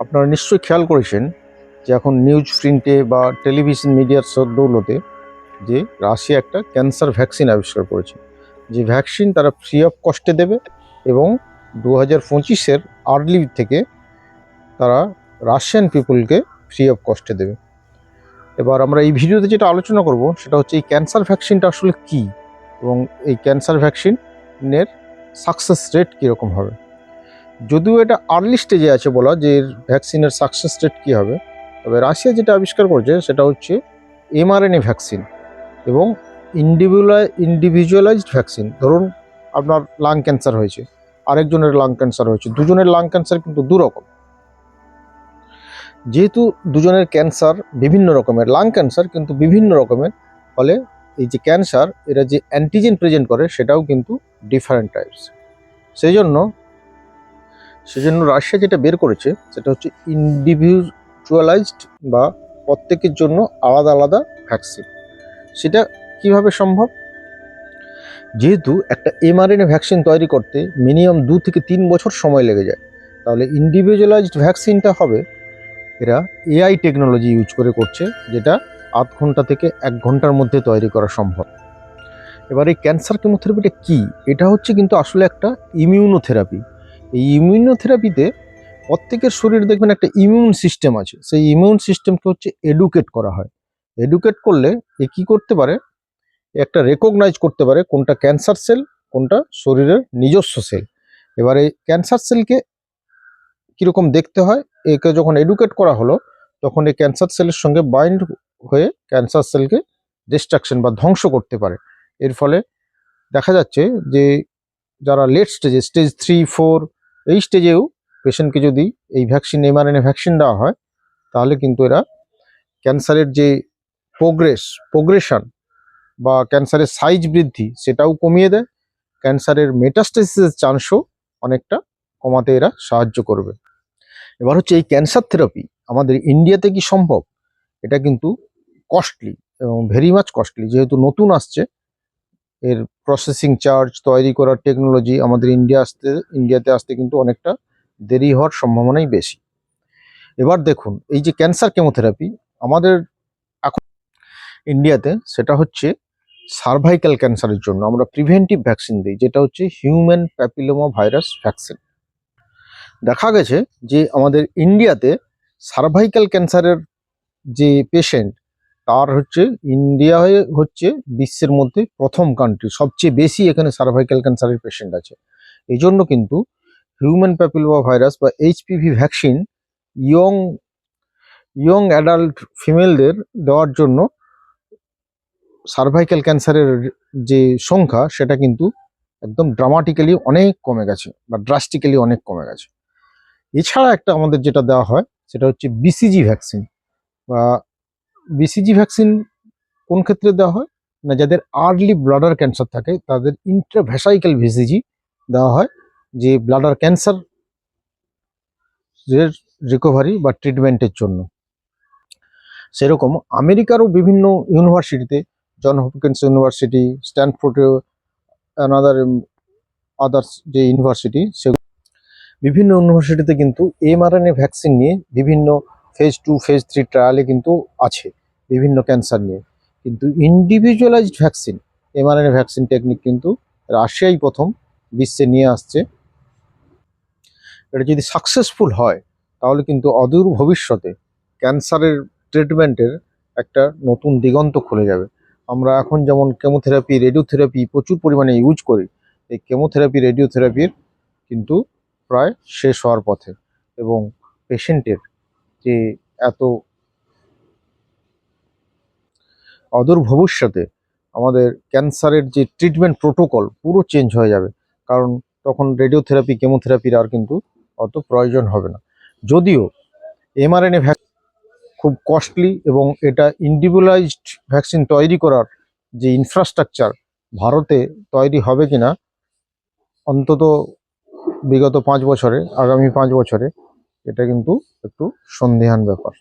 আপনারা নিশ্চয়ই খেয়াল করেছেন যে এখন নিউজ প্রিন্টে বা টেলিভিশন মিডিয়ার দৌলতে যে রাশিয়া একটা ক্যান্সার ভ্যাকসিন আবিষ্কার করেছে, যে ভ্যাকসিন তারা ফ্রি অফ কস্টে দেবে এবং 2025-এর আর্লি থেকে তারা রাশিয়ান পিপুলকে ফ্রি অফ কস্টে দেবে। এবার আমরা এই ভিডিওতে যেটা আলোচনা করব সেটা হচ্ছে এই ক্যান্সার ভ্যাকসিনটা আসলে কী এবং এই ক্যান্সার ভ্যাকসিনের সাকসেস রেট কীরকম হবে। যদিও এটা আর্লি স্টেজে আছে বলা যে এর ভ্যাকসিনের সাকসেস রেট কী হবে, তবে রাশিয়া যেটা আবিষ্কার করছে সেটা হচ্ছে এমআরএনএ ভ্যাকসিন এবং ইন্ডিভিজুয়ালাইজড ভ্যাকসিন। ধরুন আপনার লাং ক্যান্সার হয়েছে, আরেকজনের লাং ক্যান্সার হয়েছে, দুজনের লাং ক্যান্সার কিন্তু দুরকম। যেহেতু দুজনের ক্যান্সার বিভিন্ন রকমের, লাং ক্যান্সার কিন্তু বিভিন্ন রকমের, ফলে এই যে ক্যান্সার এরা যে অ্যান্টিজেন প্রেজেন্ট করে সেটাও কিন্তু ডিফারেন্ট টাইপস। সেজন্য রাশিয়া যেটা বের করেছে সেটা হচ্ছে ইন্ডিভিজুয়ালাইজড বা প্রত্যেকের জন্য আলাদা আলাদা ভ্যাকসিন। সেটা কিভাবে সম্ভব? যেহেতু একটা এমআরএনএ ভ্যাকসিন তৈরি করতে মিনিমাম 2 থেকে 3 বছর সময় লেগে যায়, তাহলে ইন্ডিভিজুয়ালাইজড ভ্যাকসিনটা হবে এরা এআই টেকনোলজি ইউজ করে করছে, যেটা আধ ঘন্টা থেকে 1 ঘন্টার মধ্যে তৈরি করা সম্ভব। এবার এই ক্যান্সার কেমোথেরাপিটা কী? এটা হচ্ছে কিন্তু আসলে একটা ইমিউনোথেরাপি। এই ইমিউনোথেরাপিতে প্রত্যেকের শরীরে দেখবেন একটা ইমিউন সিস্টেম আছে, সেই ইমিউন সিস্টেমকে হচ্ছে এডুকেট করা হয়। এডুকেট করলে এ কী করতে পারে, একটা রেকগনাইজ করতে পারে কোনটা ক্যান্সার সেল, কোনটা শরীরের নিজস্ব সেল। এবার এই ক্যান্সার সেলকে কীরকম দেখতে হয়, একে যখন এডুকেট করা হলো তখন এই ক্যান্সার সেলের সঙ্গে বাইন্ড হয়ে ক্যান্সার সেলকে ডিস্ট্রাকশন বা ধ্বংস করতে পারে। এর ফলে দেখা যাচ্ছে যে যারা লেট স্টেজে, স্টেজ 3-4 এই স্টেজেও পেশেন্টকে যদি এই ভ্যাকসিন, এমআরএনএ ভ্যাকসিন দেওয়া হয়, তাহলে কিন্তু এরা ক্যান্সারের যে প্রোগ্রেশন বা ক্যান্সারের সাইজ বৃদ্ধি সেটাও কমিয়ে দেয়, ক্যান্সারের মেটাস্টেসিসের চান্সও অনেকটা কমাতে এরা সাহায্য করবে। এবার হচ্ছে এই ক্যান্সার থেরাপি আমাদের ইন্ডিয়াতে কি সম্ভব? এটা কিন্তু কস্টলি এবং ভেরি মাচ কস্টলি। যেহেতু নতুন আসছে, এর প্রসেসিং চার্জ, তৈরি করার টেকনোলজি আমাদের ইন্ডিয়াতে আসতে কিন্তু অনেকটা দেরি হওয়ার সম্ভাবনাই বেশি। এবার দেখুন এই যে ক্যান্সার কেমোথেরাপি আমাদের এখন ইন্ডিয়াতে, সেটা হচ্ছে সার্ভাইকাল ক্যান্সারের জন্য আমরা প্রিভেন্টিভ ভ্যাকসিন দিই, যেটা হচ্ছে হিউম্যান প্যাপিলোমা ভাইরাস ভ্যাকসিন। দেখা গেছে যে আমাদের ইন্ডিয়াতে সার্ভাইকাল ক্যান্সারের যে পেশেন্ট, তার হচ্ছে ইন্ডিয়া হচ্ছে বিশ্বের মধ্যে প্রথম কান্ট্রি, সবচেয়ে বেশি এখানে সার্ভাইকাল ক্যান্সারের পেশেন্ট আছে। এই জন্য কিন্তু হিউম্যান প্যাপিলোমা ভাইরাস বা এইচপিভি ভ্যাকসিন ইয়ং অ্যাডাল্ট ফিমেলদের দেওয়ার জন্য সার্ভাইকাল ক্যান্সারের যে সংখ্যা সেটা কিন্তু একদম ড্রামাটিক্যালি অনেক কমে গেছে বা ড্রাস্টিক্যালি অনেক কমে গেছে। এছাড়া একটা আমাদের যেটা দেওয়া হয় সেটা হচ্ছে বিসিজি ভ্যাকসিন। বা বিসিজি ভ্যাকসিন কোন ক্ষেত্রে দেওয়া হয় না, যাদের আর্লি ব্লাডার ক্যান্সার থাকে তাদের ইন্ট্রাভেসাইকাল বিসিজি দেওয়া হয়, যে ব্লাডার ক্যান্সার রিকভারি বা ট্রিটমেন্টের জন্য। সেরকম আমেরিকারও বিভিন্ন ইউনিভার্সিটিতে, John Hopkins university, Stanford, others যে ইউনিভার্সিটি, বিভিন্ন ইউনিভার্সিটিতে কিন্তু এমআরএনএ ভ্যাকসিন নিয়ে বিভিন্ন ফেজ 2, ফেজ 3 ট্রায়ালে কিন্তু আছে বিভিন্ন ক্যান্সার নিয়ে। কিন্তু individualised vaccine, mRNA vaccine technique কিন্তু রাশিয়াই প্রথম বিশ্বে নিয়ে আসছে। এটা যদি সাকসেসফুল হয় তাহলে কিন্তু অদূর ভবিষ্যতে ক্যান্সারের ট্রিটমেন্টের একটা নতুন দিগন্ত খুলে যাবে। আমরা এখন যেমন কেমোথেরাপি, রেডিওথেরাপি প্রচুর পরিমাণে ইউজ করি, এই কেমোথেরাপি, রেডিওথেরাপির কিন্তু প্রায় শেষ হওয়ার পথে, এবং পেশেন্টের যে এত অদূর ভবিষ্যতে আমাদের ক্যান্সারের যে ট্রিটমেন্ট প্রোটোকল পুরো চেঞ্জ হয়ে যাবে, কারণ তখন রেডিওথেরাপি, কেমোথেরাপির আর কিন্তু অত প্রয়োজন হবে না। যদিও এমআরএনএ ভ্যাকসিন খুব কস্টলি এবং এটা ইন্ডিভিজুয়ালাইজড ভ্যাকসিন তৈরি করার যে ইনফ্রাস্ট্রাকচার ভারতে তৈরি হবে কিনা অন্তত বিগত 5 বছরে, আগামী 5 বছরে, এটা কিন্তু একটু সন্দিহান ব্যাপার।